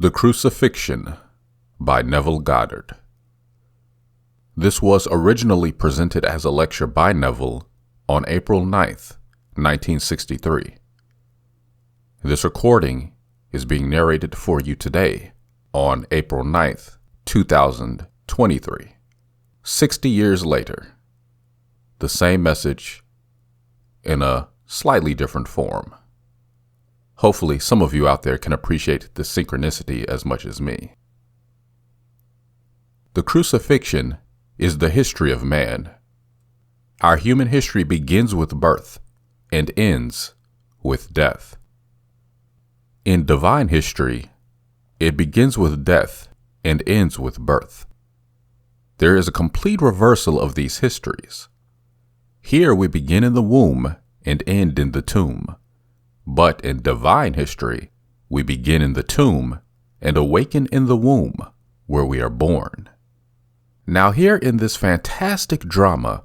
The Crucifixion by Neville Goddard. This was originally presented as a lecture by Neville on April 9th, 1963. This recording is being narrated for you today on April 9th, 2023. 60 years later, the same message in a slightly different form. Hopefully, some of you out there can appreciate the synchronicity as much as me. The crucifixion is the history of man. Our human history begins with birth and ends with death. In divine history, it begins with death and ends with birth. There is a complete reversal of these histories. Here we begin in the womb and end in the tomb. But in divine history, we begin in the tomb and awaken in the womb where we are born. Now here in this fantastic drama,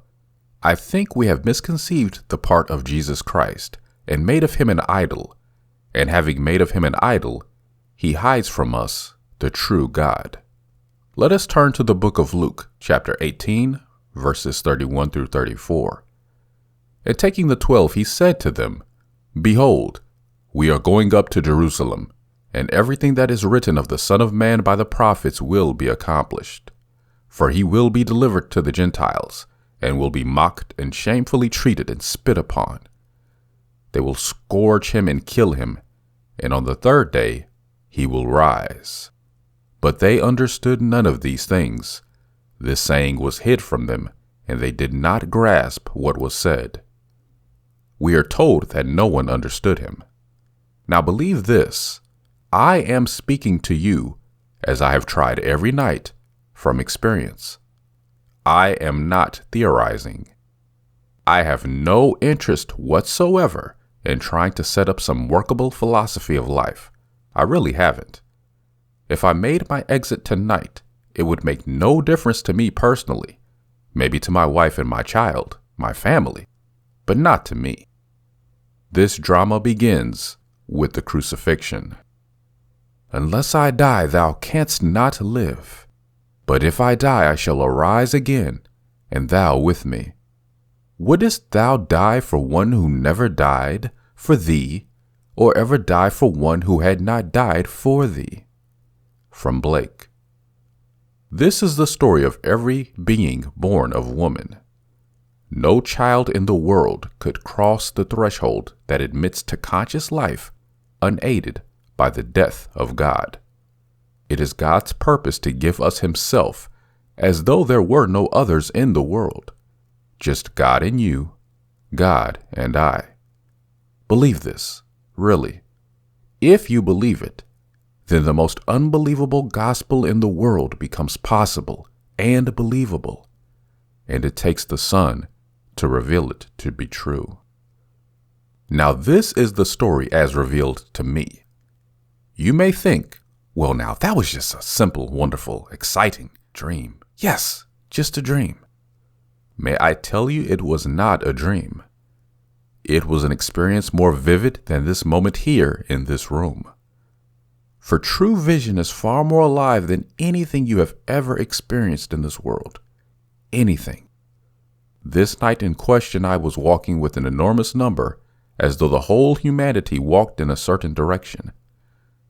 I think we have misconceived the part of Jesus Christ and made of him an idol. And having made of him an idol, he hides from us the true God. Let us turn to the book of Luke, chapter 18, verses 31 through 34. And taking the 12, he said to them, "Behold, we are going up to Jerusalem, and everything that is written of the Son of Man by the prophets will be accomplished. For he will be delivered to the Gentiles, and will be mocked and shamefully treated and spit upon. They will scourge him and kill him, and on the third day he will rise." But they understood none of these things. This saying was hid from them, and they did not grasp what was said. We are told that no one understood him. Now believe this, I am speaking to you as I have tried every night from experience. I am not theorizing. I have no interest whatsoever in trying to set up some workable philosophy of life. I really haven't. If I made my exit tonight, it would make no difference to me personally, maybe to my wife and my child, my family, but not to me. This drama begins with the crucifixion. "Unless I die, thou canst not live. But if I die, I shall arise again, and thou with me. Wouldest thou die for one who never died for thee, or ever die for one who had not died for thee?" From Blake. This is the story of every being born of woman. No child in the world could cross the threshold that admits to conscious life unaided by the death of God. It is God's purpose to give us himself as though there were no others in the world, just God and you, God and I. Believe this, really. If you believe it, then the most unbelievable gospel in the world becomes possible and believable, and it takes the Son to reveal it to be true. Now this is the story as revealed to me. You may think, well now that was just a simple, wonderful, exciting dream. Yes, just a dream. May I tell you it was not a dream. It was an experience more vivid than this moment here in this room. For true vision is far more alive than anything you have ever experienced in this world. Anything. This night in question, I was walking with an enormous number, as though the whole humanity walked in a certain direction,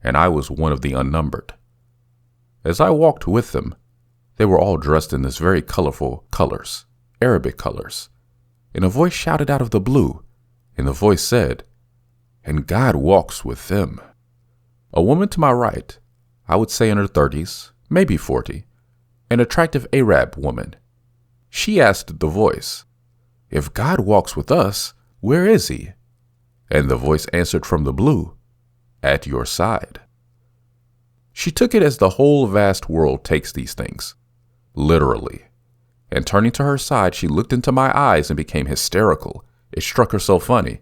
and I was one of the unnumbered. As I walked with them, they were all dressed in this very colorful colors, Arabic colors, and a voice shouted out of the blue, and the voice said, "And God walks with them." A woman to my right, I would say in her 30s, maybe 40, an attractive Arab woman. She asked the voice, "If God walks with us, where is he?" And the voice answered from the blue, "At your side." She took it as the whole vast world takes these things, literally. And turning to her side, she looked into my eyes and became hysterical. It struck her so funny.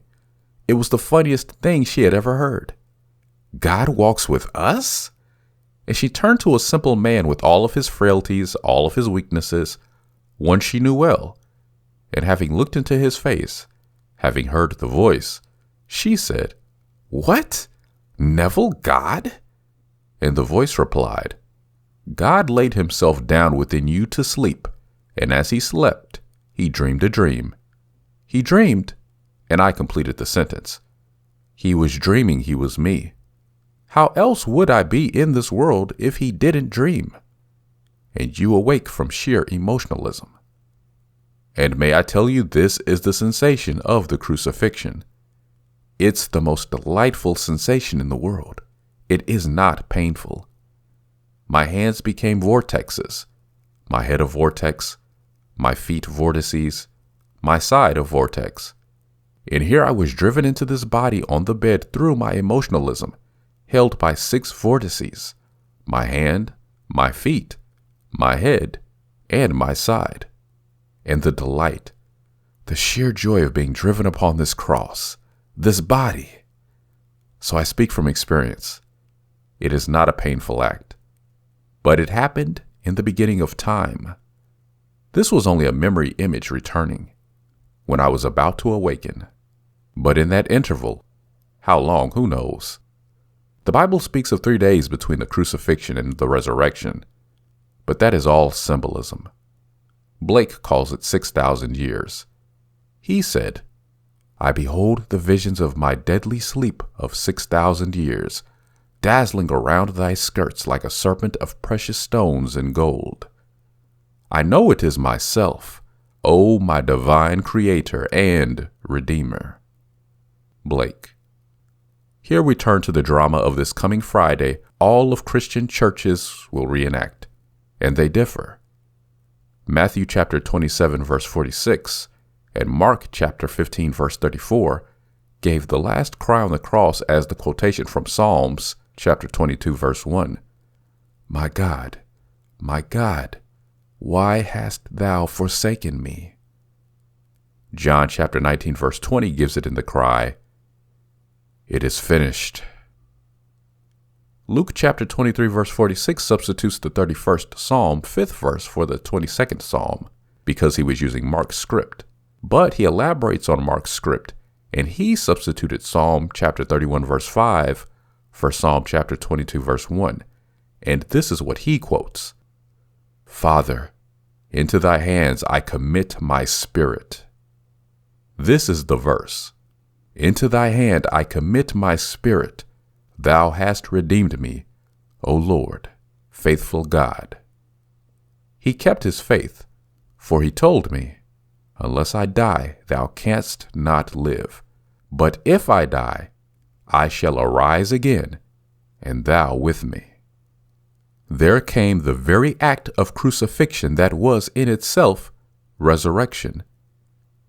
It was the funniest thing she had ever heard. God walks with us? And she turned to a simple man with all of his frailties, all of his weaknesses, one she knew well, and having looked into his face, having heard the voice, she said, "What? Neville God?" And the voice replied, God laid himself down within you to sleep, and as he slept, he dreamed a dream. He dreamed, and I completed the sentence. He was dreaming he was me. How else would I be in this world if he didn't dream? And you awake from sheer emotionalism. And may I tell you, this is the sensation of the crucifixion. It's the most delightful sensation in the world. It is not painful. My hands became vortexes, my head a vortex, my feet vortices, my side a vortex. And here I was driven into this body on the bed through my emotionalism, held by 6 vortices, my hand, my feet, my head, and my side. And the delight, the sheer joy of being driven upon this cross, this body. So I speak from experience. It is not a painful act, but it happened in the beginning of time. This was only a memory image returning when I was about to awaken. But in that interval, how long, who knows? The Bible speaks of 3 days between the crucifixion and the resurrection, but that is all symbolism. Blake calls it 6,000 years. He said, I behold the visions of my deadly sleep of 6,000 years, dazzling around thy skirts like a serpent of precious stones and gold. I know it is myself, O my divine Creator and Redeemer. Blake. Here we turn to the drama of this coming Friday all of Christian churches will reenact, and they differ. Matthew chapter 27 verse 46 and Mark chapter 15 verse 34 gave the last cry on the cross as the quotation from Psalms chapter 22 verse 1. My God, why hast thou forsaken me? John chapter 19 verse 20 gives it in the cry, It is finished. Luke chapter 23 verse 46 substitutes the 31st Psalm 5th verse for the 22nd Psalm because he was using Mark's script. But he elaborates on Mark's script, and he substituted Psalm chapter 31 verse 5 for Psalm chapter 22 verse 1. And this is what he quotes. Father, into thy hands I commit my spirit. This is the verse. Into thy hand I commit my spirit. Thou hast redeemed me, O Lord, faithful God. He kept his faith, for he told me, Unless I die, thou canst not live. But if I die, I shall arise again, and thou with me. There came the very act of crucifixion that was in itself resurrection.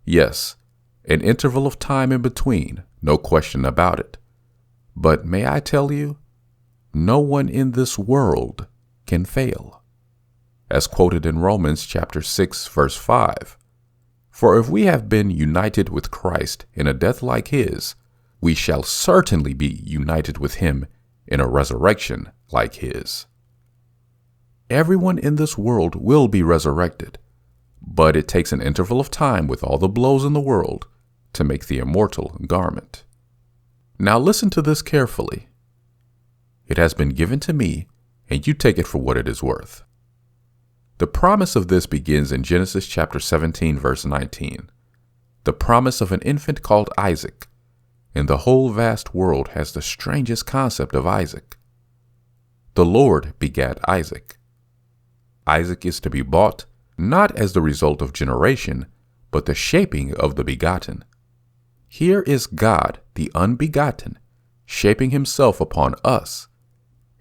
Yes, an interval of time in between, no question about it. But may I tell you, no one in this world can fail. As quoted in Romans chapter 6 verse 5, For if we have been united with Christ in a death like his, we shall certainly be united with him in a resurrection like his. Everyone in this world will be resurrected, but it takes an interval of time with all the blows in the world to make the immortal garment. Now listen to this carefully. It has been given to me, and you take it for what it is worth. The promise of this begins in Genesis chapter 17, verse 19. The promise of an infant called Isaac, and the whole vast world has the strangest concept of Isaac. The Lord begat Isaac. Isaac is to be bought not as the result of generation, but the shaping of the begotten. Here is God, the unbegotten, shaping himself upon us.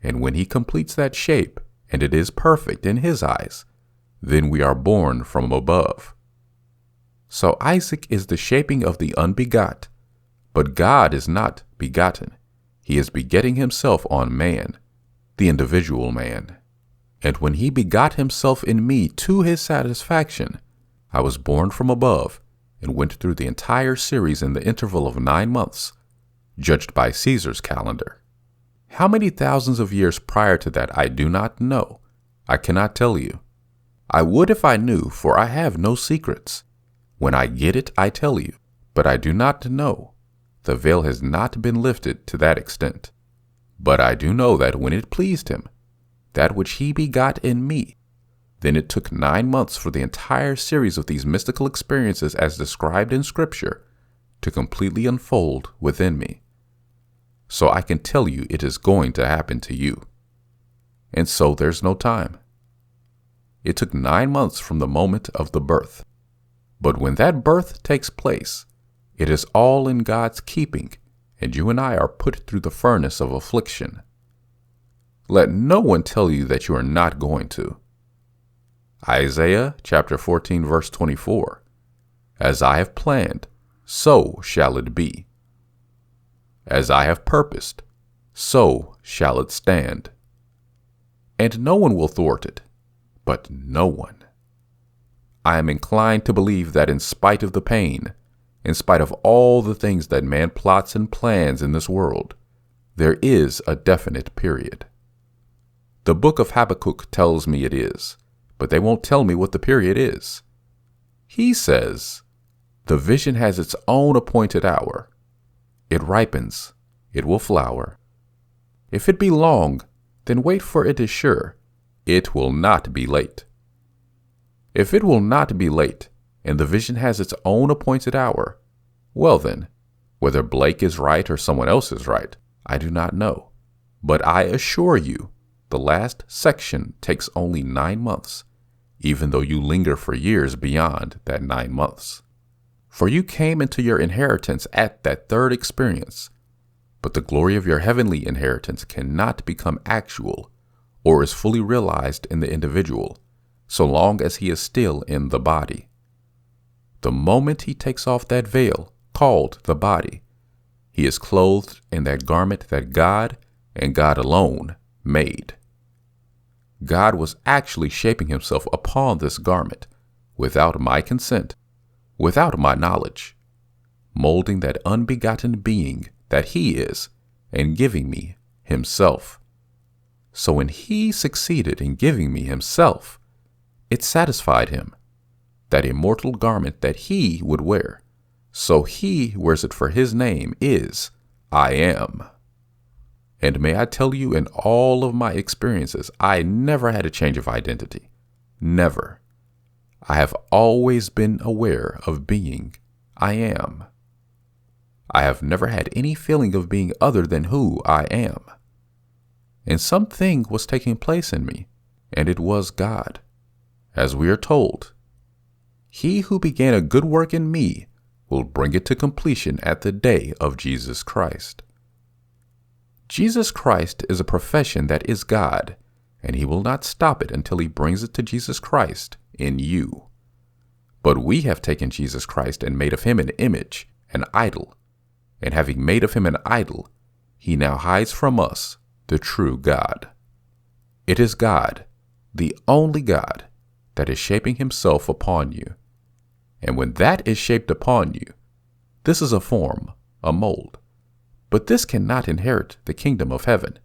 And when he completes that shape, and it is perfect in his eyes, then we are born from above. So Isaac is the shaping of the unbegot, but God is not begotten. He is begetting himself on man, the individual man. And when he begot himself in me to his satisfaction, I was born from above and went through the entire series in the interval of 9 months, judged by Caesar's calendar. How many thousands of years prior to that I do not know. I cannot tell you. I would if I knew, for I have no secrets. When I get it, I tell you, but I do not know. The veil has not been lifted to that extent. But I do know that when it pleased him, that which he begot in me, then it took 9 months for the entire series of these mystical experiences as described in Scripture to completely unfold within me. So I can tell you it is going to happen to you. And so there's no time. It took 9 months from the moment of the birth. But when that birth takes place, it is all in God's keeping, and you and I are put through the furnace of affliction. Let no one tell you that you are not going to. Isaiah chapter 14 verse 24. As I have planned, so shall it be. As I have purposed, so shall it stand. And no one will thwart it, but no one. I am inclined to believe that in spite of the pain, in spite of all the things that man plots and plans in this world, there is a definite period. The book of Habakkuk tells me it is, but they won't tell me what the period is. He says, the vision has its own appointed hour. It ripens, it will flower. If it be long, then wait, for it is sure, it will not be late. If it will not be late, and the vision has its own appointed hour, well then, whether Blake is right or someone else is right, I do not know. But I assure you, the last section takes only 9 months, even though you linger for years beyond that 9 months. For you came into your inheritance at that third experience, but the glory of your heavenly inheritance cannot become actual or is fully realized in the individual, so long as he is still in the body. The moment he takes off that veil, called the body, he is clothed in that garment that God and God alone made. God was actually shaping himself upon this garment without my consent, without my knowledge, molding that unbegotten being that he is and giving me himself. So when he succeeded in giving me himself, it satisfied him, that immortal garment that he would wear. So he wears it, for his name is I Am. And may I tell you, in all of my experiences, I never had a change of identity. Never. I have always been aware of being I Am. I have never had any feeling of being other than who I am. And something was taking place in me, and it was God. As we are told, he who began a good work in me will bring it to completion at the day of Jesus Christ. Jesus Christ is a profession that is God, and he will not stop it until he brings it to Jesus Christ in you. But we have taken Jesus Christ and made of him an image, an idol, and having made of him an idol, he now hides from us the true God. It is God, the only God, that is shaping himself upon you. And when that is shaped upon you, this is a form, a mold. But this cannot inherit the kingdom of heaven.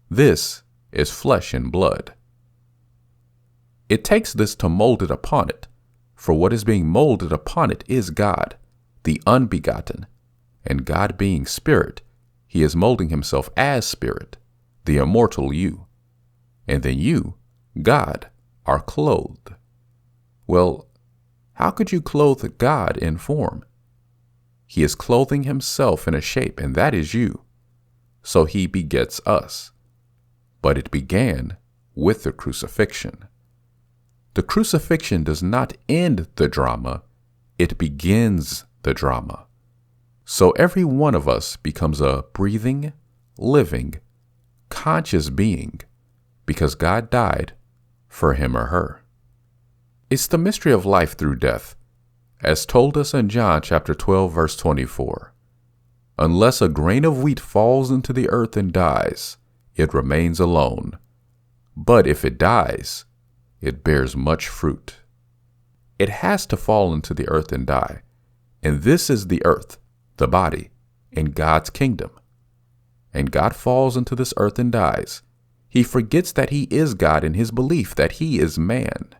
This is flesh and blood. It takes this to mold it upon it, for what is being molded upon it is God, the unbegotten. And God being spirit, he is molding himself as spirit, the immortal you. And then you, God, are clothed. Well, how could you clothe God in form? He is clothing himself in a shape, and that is you. So he begets us. But it began with the crucifixion. The crucifixion does not end the drama, it begins the drama. So every one of us becomes a breathing, living, conscious being because God died for him or her. It's the mystery of life through death, as told us in John chapter 12, verse 24. Unless a grain of wheat falls into the earth and dies, it remains alone. But if it dies, it bears much fruit. It has to fall into the earth and die. And this is the earth, the body, in God's kingdom. And God falls into this earth and dies. He forgets that he is God in his belief that he is man.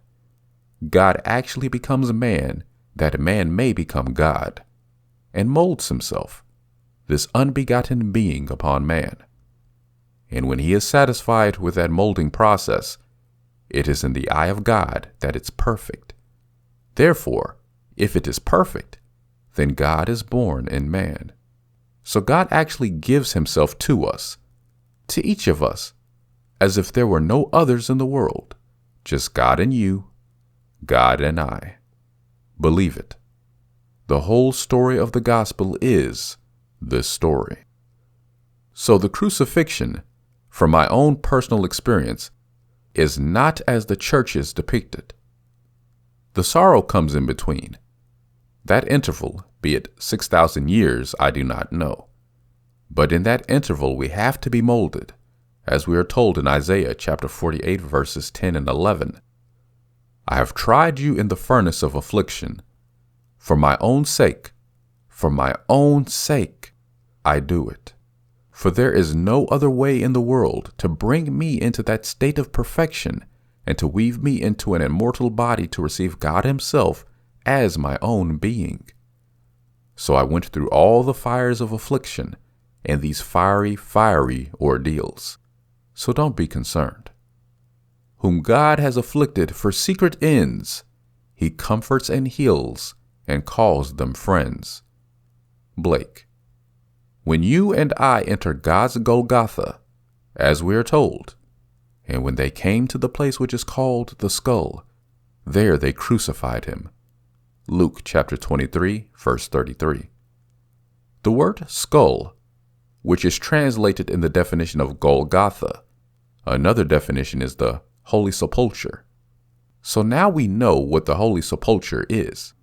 God actually becomes man that man may become God, and molds himself, this unbegotten being, upon man. And when he is satisfied with that molding process, it is in the eye of God that it's perfect. Therefore, if it is perfect, then God is born in man. So God actually gives himself to us, to each of us, as if there were no others in the world, just God and you, God and I. Believe it. The whole story of the gospel is this story. So the crucifixion, from my own personal experience, is not as the churches depict it. The sorrow comes in between. That interval, be it 6,000 years, I do not know. But in that interval we have to be molded, as we are told in Isaiah chapter 48 verses 10 and 11. I have tried you in the furnace of affliction. For my own sake, I do it. For there is no other way in the world to bring me into that state of perfection and to weave me into an immortal body to receive God himself as my own being. So I went through all the fires of affliction and these fiery ordeals. So don't be concerned. Whom God has afflicted for secret ends, he comforts and heals and calls them friends. Blake. When you and I enter God's Golgotha, as we are told, and when they came to the place which is called the skull, there they crucified him. Luke chapter 23, verse 33. The word skull, which is translated in the definition of Golgotha, another definition is the Holy Sepulchre. So now we know what the Holy Sepulchre is.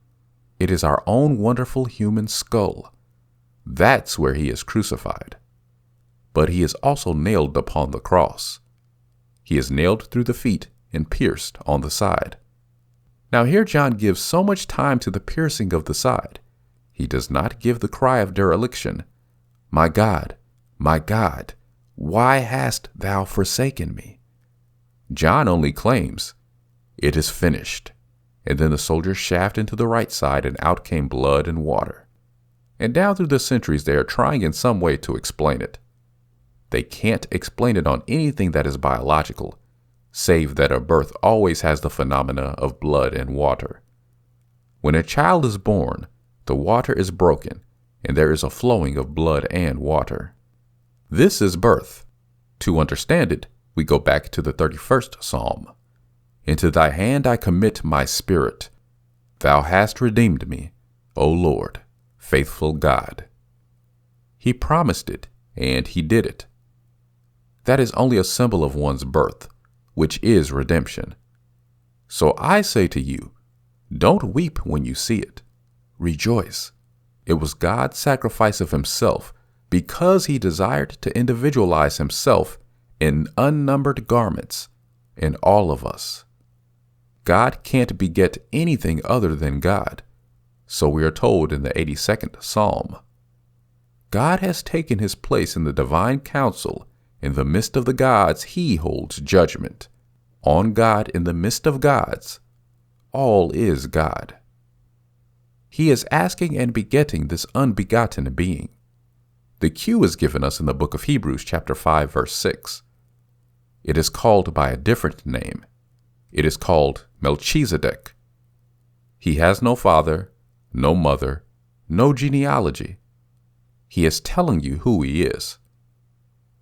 It is our own wonderful human skull. That's where he is crucified. But he is also nailed upon the cross. He is nailed through the feet and pierced on the side. Now here John gives so much time to the piercing of the side. He does not give the cry of dereliction, my God, why hast thou forsaken me? John only claims, it is finished. And then the soldier shafted into the right side, and out came blood and water. And down through the centuries, they are trying in some way to explain it. They can't explain it on anything that is biological, save that a birth always has the phenomena of blood and water. When a child is born, the water is broken, and there is a flowing of blood and water. This is birth. To understand it, we go back to the 31st Psalm. Into thy hand I commit my spirit. Thou hast redeemed me, O Lord, faithful God. He promised it, and he did it. That is only a symbol of one's birth, which is redemption. So I say to you, don't weep when you see it. Rejoice. It was God's sacrifice of himself because he desired to individualize himself in unnumbered garments in all of us. God can't beget anything other than God, so we are told in the 82nd Psalm. God has taken his place in the divine council. In the midst of the gods, he holds judgment. On God in the midst of gods, all is God. He is asking and begetting this unbegotten being. The cue is given us in the book of Hebrews chapter 5 verse 6. It is called by a different name. It is called Melchizedek. He has no father, no mother, no genealogy. He is telling you who he is.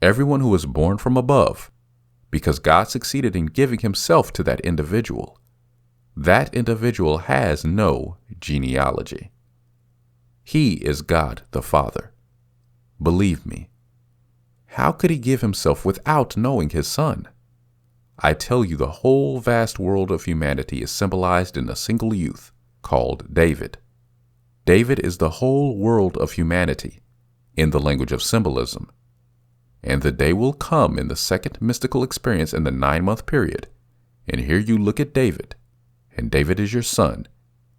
Everyone who is born from above, because God succeeded in giving himself to that individual. That individual has no genealogy. He is God the Father. Believe me. How could he give himself without knowing his Son? I tell you, the whole vast world of humanity is symbolized in a single youth called David. David is the whole world of humanity in the language of symbolism. And the day will come in the second mystical experience in the 9-month period. And here you look at David, and David is your son,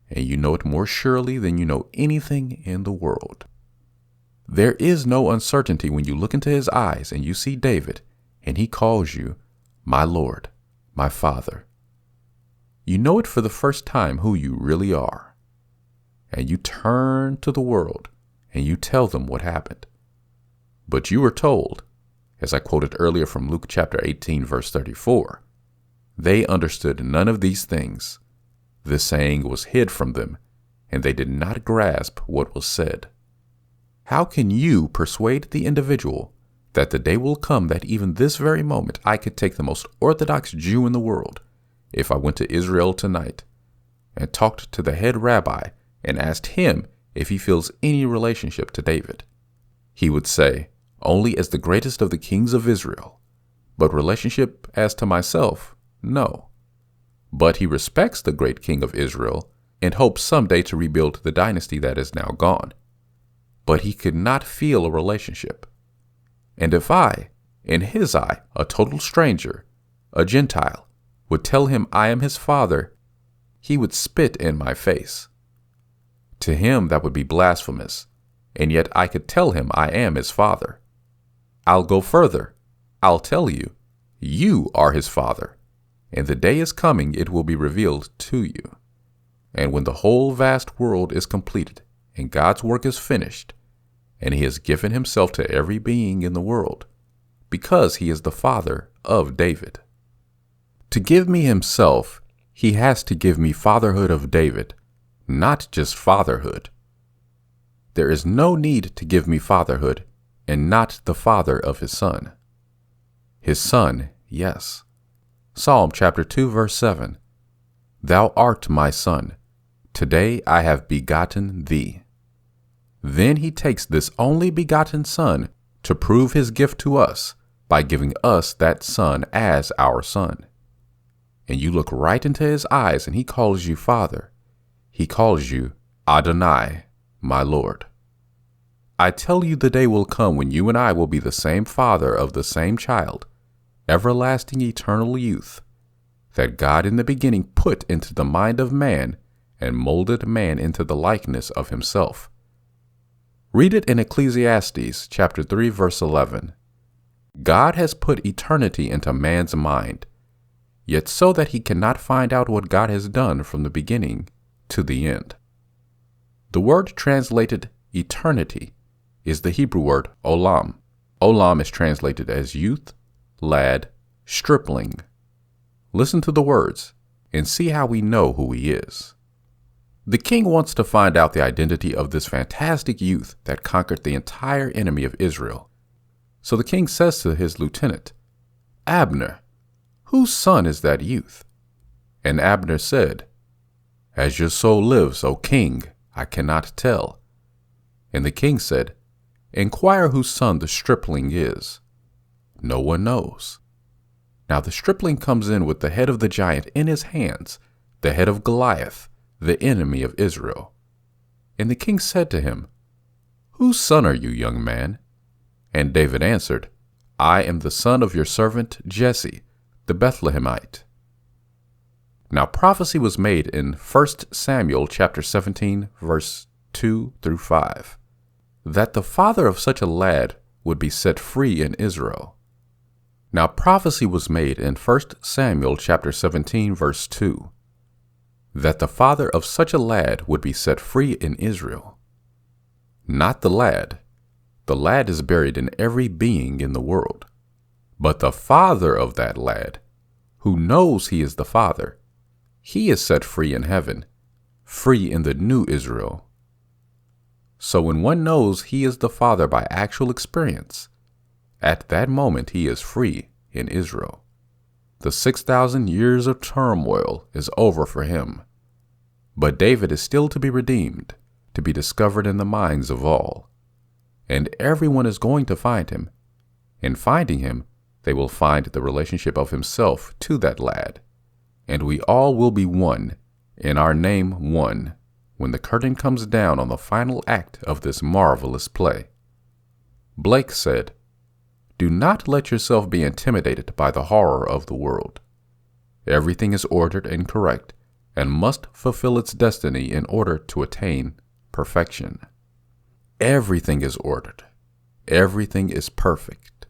and you know it more surely than you know anything in the world. There is no uncertainty when you look into his eyes and you see David, and he calls you, my Lord, my Father. You know it for the first time who you really are. And you turn to the world, and you tell them what happened. But you were told, as I quoted earlier from Luke chapter 18, verse 34. They understood none of these things. This saying was hid from them, and they did not grasp what was said. How can you persuade the individual that the day will come that even this very moment I could take the most Orthodox Jew in the world, if I went to Israel tonight and talked to the head rabbi and asked him if he feels any relationship to David? He would say, only as the greatest of the kings of Israel, but relationship as to myself, no. But he respects the great king of Israel and hopes someday to rebuild the dynasty that is now gone. But he could not feel a relationship. And if I, in his eye, a total stranger, a Gentile, would tell him I am his father, he would spit in my face. To him that would be blasphemous, and yet I could tell him I am his father. I'll go further. I'll tell you, you are his father, and the day is coming it will be revealed to you. And when the whole vast world is completed, and God's work is finished, and he has given himself to every being in the world, because he is the father of David. To give me himself, he has to give me fatherhood of David, not just fatherhood. There is no need to give me fatherhood and not the father of his son. His son, yes. Psalm chapter 2, verse 7. Thou art my son. Today I have begotten thee. Then he takes this only begotten son to prove his gift to us by giving us that son as our son. And you look right into his eyes and he calls you Father. He calls you Adonai, my Lord. I tell you the day will come when you and I will be the same father of the same child, everlasting eternal youth, that God in the beginning put into the mind of man and molded man into the likeness of himself. Read it in Ecclesiastes chapter 3, verse 11. God has put eternity into man's mind, yet so that he cannot find out what God has done from the beginning to the end. The word translated eternity is the Hebrew word olam. Olam is translated as youth, lad, stripling. Listen to the words and see how we know who he is. The king wants to find out the identity of this fantastic youth that conquered the entire enemy of Israel. So the king says to his lieutenant, Abner, whose son is that youth? And Abner said, As your soul lives, O king, I cannot tell. And the king said, Inquire whose son the stripling is. No one knows. Now the stripling comes in with the head of the giant in his hands, the head of Goliath, the enemy of Israel. And the king said to him, Whose son are you, young man? And David answered, I am the son of your servant Jesse, the Bethlehemite. Now prophecy was made in 1 Samuel chapter 17, verse 2 through 5, that the father of such a lad would be set free in Israel. Now prophecy was made in 1 Samuel chapter 17, verse 2, that the father of such a lad would be set free in Israel. Not the lad. The lad is buried in every being in the world. But the father of that lad, who knows he is the father, he is set free in heaven, free in the new Israel. So when one knows he is the father by actual experience, at that moment he is free in Israel. The 6,000 years of turmoil is over for him. But David is still to be redeemed, to be discovered in the minds of all. And everyone is going to find him. In finding him, they will find the relationship of himself to that lad. And we all will be one, in our name one, when the curtain comes down on the final act of this marvelous play. Blake said, Do not let yourself be intimidated by the horror of the world. Everything is ordered and correct, and must fulfill its destiny in order to attain perfection. Everything is ordered. Everything is perfect.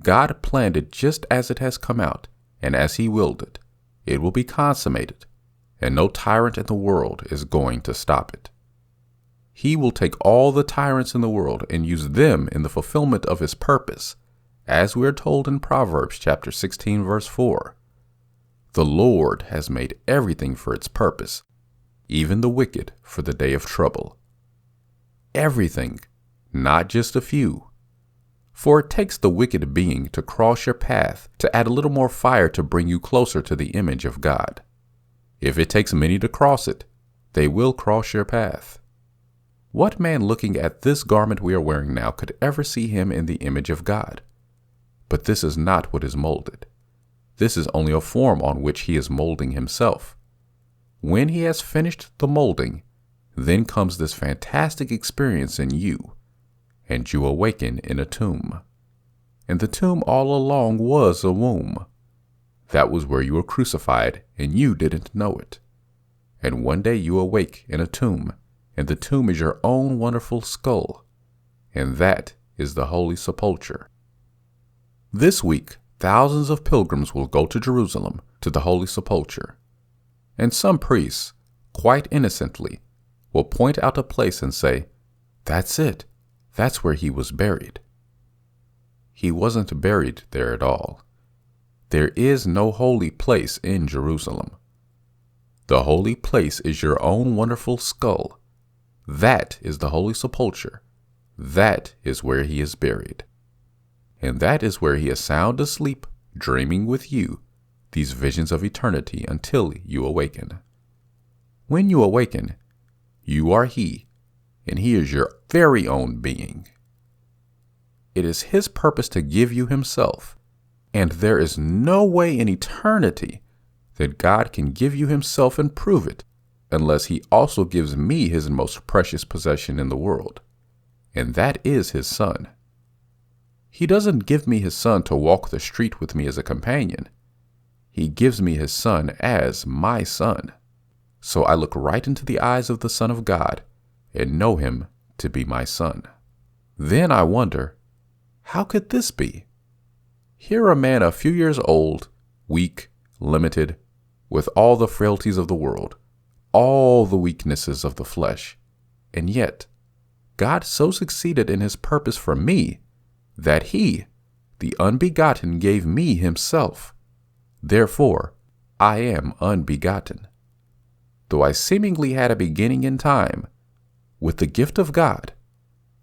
God planned it just as it has come out, and as he willed it. It will be consummated, and no tyrant in the world is going to stop it. He will take all the tyrants in the world and use them in the fulfillment of his purpose, As we are told in Proverbs chapter 16, verse 4, "The Lord has made everything for its purpose, even the wicked for the day of trouble." Everything, not just a few. For it takes the wicked being to cross your path to add a little more fire to bring you closer to the image of God. If it takes many to cross it, they will cross your path. What man looking at this garment we are wearing now could ever see him in the image of God? But this is not what is molded. This is only a form on which he is molding himself. When he has finished the molding, then comes this fantastic experience in you, and you awaken in a tomb. And the tomb all along was a womb. That was where you were crucified, and you didn't know it. And one day you awake in a tomb, and the tomb is your own wonderful skull, and that is the Holy Sepulchre. This week, thousands of pilgrims will go to Jerusalem to the Holy Sepulchre, and some priests, quite innocently, will point out a place and say, "That's it. That's where he was buried." He wasn't buried there at all. There is no holy place in Jerusalem. The holy place is your own wonderful skull. That is the Holy Sepulchre. That is where he is buried. And that is where he is sound asleep, dreaming with you these visions of eternity until you awaken. When you awaken, you are he, and he is your very own being. It is his purpose to give you himself, and there is no way in eternity that God can give you himself and prove it unless he also gives me his most precious possession in the world, and that is his Son. He doesn't give me his Son to walk the street with me as a companion. He gives me his Son as my Son. So I look right into the eyes of the Son of God and know him to be my Son. Then I wonder, how could this be? Here a man a few years old, weak, limited, with all the frailties of the world, all the weaknesses of the flesh, and yet God so succeeded in his purpose for me that he, the unbegotten, gave me himself. Therefore, I am unbegotten. Though I seemingly had a beginning in time, with the gift of God,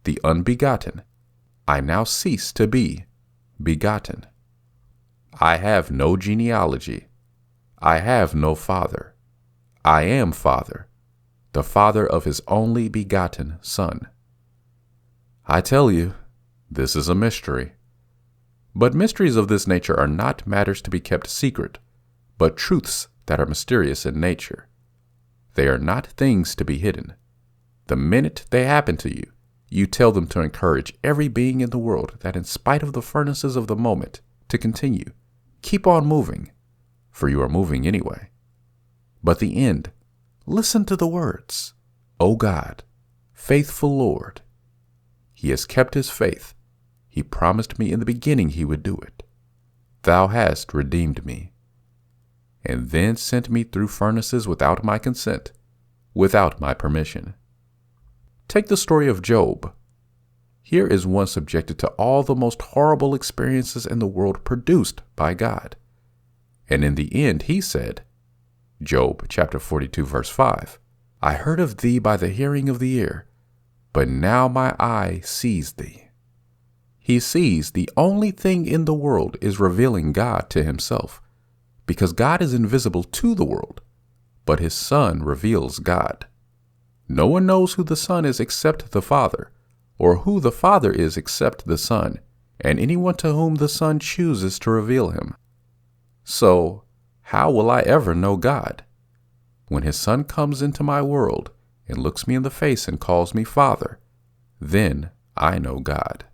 the unbegotten, I now cease to be begotten. I have no genealogy. I have no father. I am Father, the Father of his only begotten Son. I tell you, this is a mystery. But mysteries of this nature are not matters to be kept secret, but truths that are mysterious in nature. They are not things to be hidden. The minute they happen to you, you tell them to encourage every being in the world that in spite of the furnaces of the moment, to continue. Keep on moving, for you are moving anyway. But the end, listen to the words. O God, faithful Lord. He has kept his faith. He promised me in the beginning he would do it. Thou hast redeemed me, and then sent me through furnaces without my consent, without my permission. Take the story of Job. Here is one subjected to all the most horrible experiences in the world produced by God. And in the end he said, Job chapter 42 verse 5, I heard of thee by the hearing of the ear, but now my eye sees thee. He sees the only thing in the world is revealing God to himself, because God is invisible to the world, but his Son reveals God. No one knows who the Son is except the Father, or who the Father is except the Son, and anyone to whom the Son chooses to reveal him. So, how will I ever know God? When his Son comes into my world and looks me in the face and calls me Father, then I know God.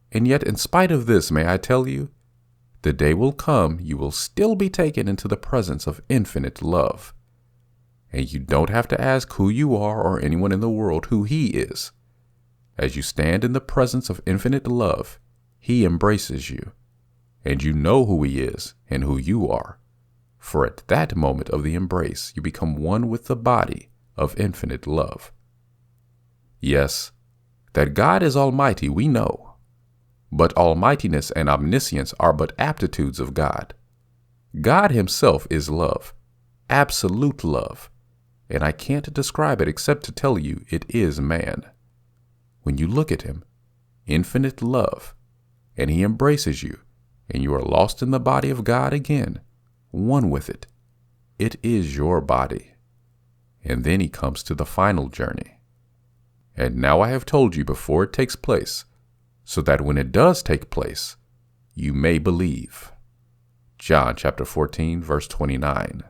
And yet, in spite of this, may I tell you, the day will come you will still be taken into the presence of infinite love. And you don't have to ask who you are or anyone in the world who he is. As you stand in the presence of infinite love, he embraces you, and you know who he is and who you are. For at that moment of the embrace, you become one with the body of infinite love. Yes, that God is almighty we know, But almightiness and omniscience are but aptitudes of God. God himself is love, absolute love, and I can't describe it except to tell you it is man. When you look at him, infinite love, and he embraces you, and you are lost in the body of God again, one with it. It is your body. And then he comes to the final journey. And now I have told you before it takes place, so that when it does take place, you may believe. John chapter 14, verse 29.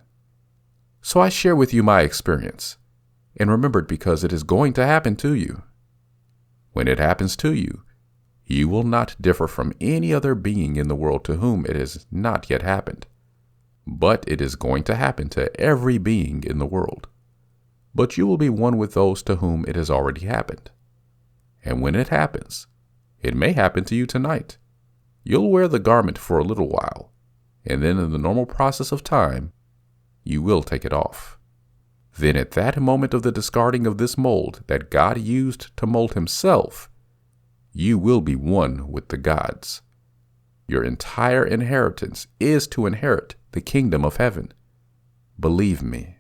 So I share with you my experience, and remember it because it is going to happen to you. When it happens to you, you will not differ from any other being in the world to whom it has not yet happened. But it is going to happen to every being in the world. But you will be one with those to whom it has already happened. And when it happens, it may happen to you tonight. You'll wear the garment for a little while, and then in the normal process of time, you will take it off. Then at that moment of the discarding of this mold that God used to mold himself, you will be one with the gods. Your entire inheritance is to inherit the kingdom of heaven. Believe me.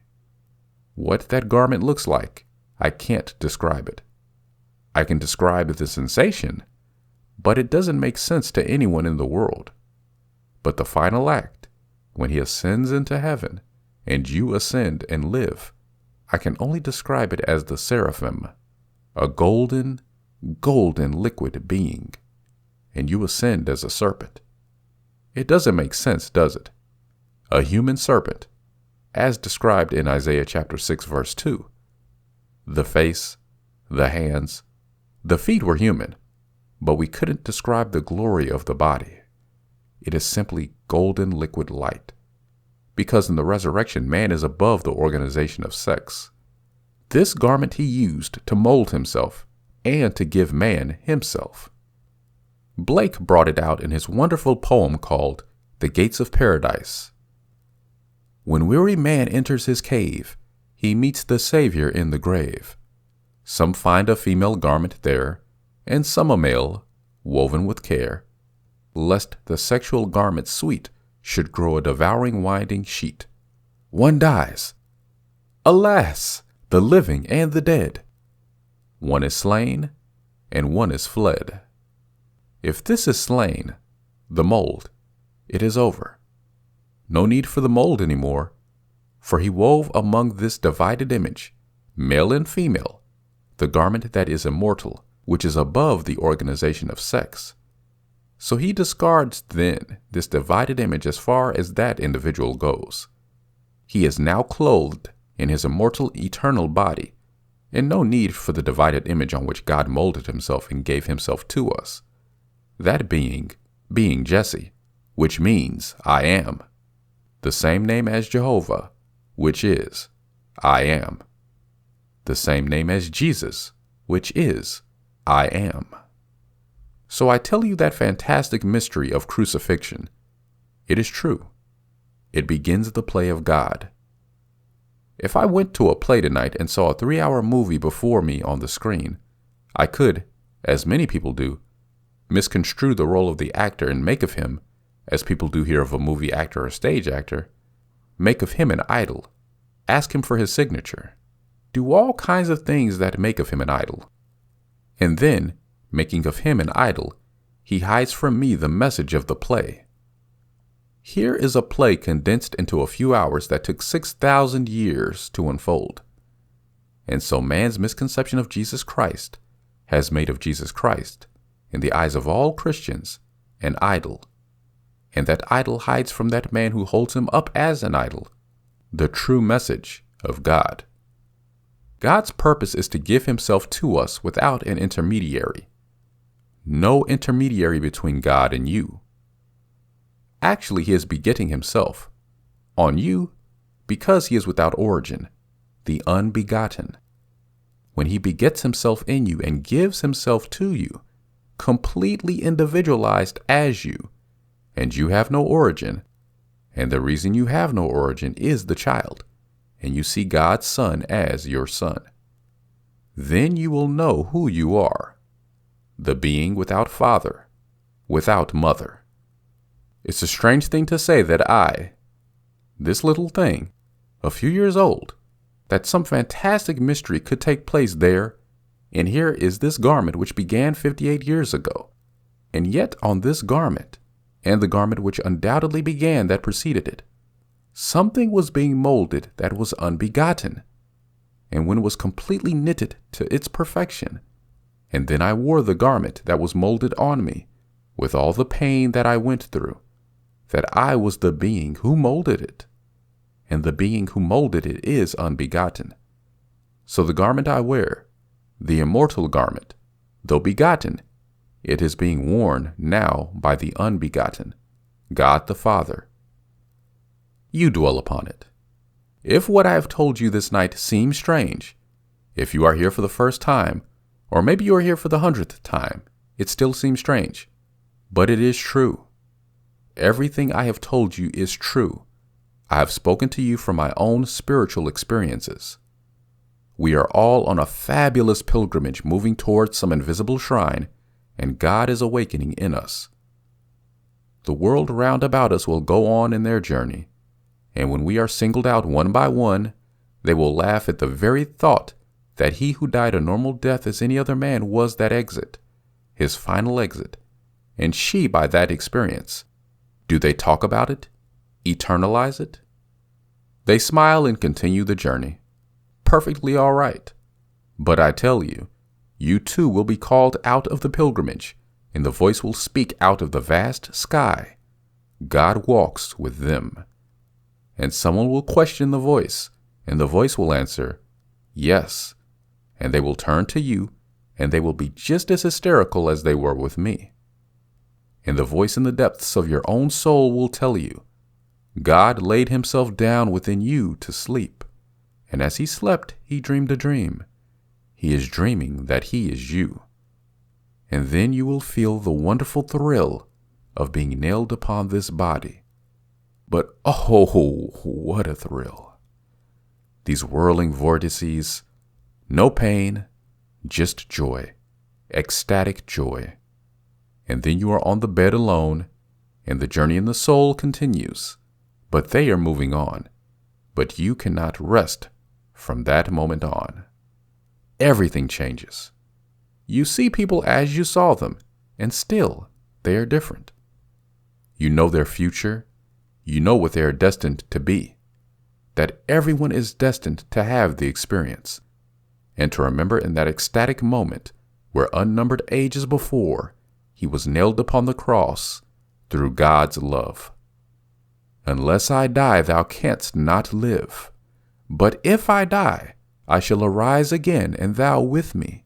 What that garment looks like, I can't describe it. I can describe the sensation, but it doesn't make sense to anyone in the world. But the final act, when he ascends into heaven, and you ascend and live, I can only describe it as the seraphim, a golden liquid being, and you ascend as a serpent. It doesn't make sense, does it? A human serpent, as described in Isaiah chapter 6, verse 2. The face, the hands, the feet were human, but we couldn't describe the glory of the body. It is simply golden liquid light, because in the resurrection man is above the organization of sex. This garment he used to mold himself and to give man himself. Blake brought it out in his wonderful poem called The Gates of Paradise. When weary man enters his cave, he meets the Savior in the grave. Some find a female garment there, and some a male, woven with care, lest the sexual garment sweet should grow a devouring winding sheet. One dies. Alas, the living and the dead. One is slain, and one is fled. If this is slain, the mold, it is over. No need for the mold anymore, for he wove among this divided image, male and female, the garment that is immortal, which is above the organization of sex. So he discards then this divided image as far as that individual goes. He is now clothed in his immortal eternal body, and no need for the divided image on which God molded himself and gave himself to us. That being Jesse, which means I am. The same name as Jehovah, which is I am. The same name as Jesus, which is I am. So I tell you that fantastic mystery of crucifixion. It is true. It begins the play of God. If I went to a play tonight and saw a 3-hour movie before me on the screen, I could, as many people do, misconstrue the role of the actor and make of him, as people do here of a movie actor or stage actor, make of him an idol, ask him for his signature, do all kinds of things that make of him an idol. And then, making of him an idol, he hides from me the message of the play. Here is a play condensed into a few hours that took 6,000 years to unfold. And so man's misconception of Jesus Christ has made of Jesus Christ, in the eyes of all Christians, an idol. And that idol hides from that man who holds him up as an idol, the true message of God. God's purpose is to give himself to us without an intermediary. No intermediary between God and you. Actually, he is begetting himself on you because he is without origin, the unbegotten. When he begets himself in you and gives himself to you, completely individualized as you, and you have no origin, and the reason you have no origin is the child, and you see God's Son as your son, then you will know who you are, the being without father, without mother. It's a strange thing to say that this little thing, a few years old, that some fantastic mystery could take place there, and here is this garment which began 58 years ago, and yet on this garment, and the garment which undoubtedly began that preceded it, something was being molded that was unbegotten, and when it was completely knitted to its perfection, and then I wore the garment that was molded on me, with all the pain that I went through, that I was the being who molded it, and the being who molded it is unbegotten. So the garment I wear, the immortal garment, though begotten, it is being worn now by the unbegotten, God the Father. You dwell upon it. If what I have told you this night seems strange, if you are here for the first time, or maybe you are here for the 100th time, it still seems strange, but it is true. Everything I have told you is true. I have spoken to you from my own spiritual experiences. We are all on a fabulous pilgrimage moving towards some invisible shrine, and God is awakening in us. The world round about us will go on in their journey, and when we are singled out one by one, they will laugh at the very thought that he who died a normal death as any other man was that exit, his final exit, and she by that experience. Do they talk about it? Eternalize it? They smile and continue the journey. Perfectly all right. But I tell you, you too will be called out of the pilgrimage, and the voice will speak out of the vast sky. God walks with them. And someone will question the voice, and the voice will answer, yes. And they will turn to you, and they will be just as hysterical as they were with me. And the voice in the depths of your own soul will tell you, God laid himself down within you to sleep, and as he slept, he dreamed a dream. He is dreaming that he is you. And then you will feel the wonderful thrill of being nailed upon this body. But oh, what a thrill. These whirling vortices, no pain, just joy, ecstatic joy. And then you are on the bed alone, and the journey in the soul continues. But they are moving on. But you cannot rest from that moment on. Everything changes. You see people as you saw them, and still they are different. You know their future. You know what they are destined to be. That everyone is destined to have the experience, and to remember in that ecstatic moment where unnumbered ages before, he was nailed upon the cross through God's love. Unless I die, thou canst not live. But if I die, I shall arise again, and thou with me.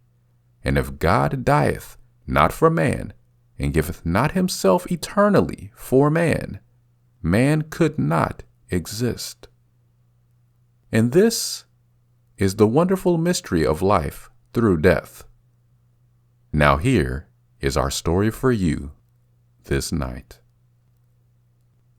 And if God dieth not for man, and giveth not himself eternally for man, man could not exist. And this is the wonderful mystery of life through death. Now here is our story for you this night.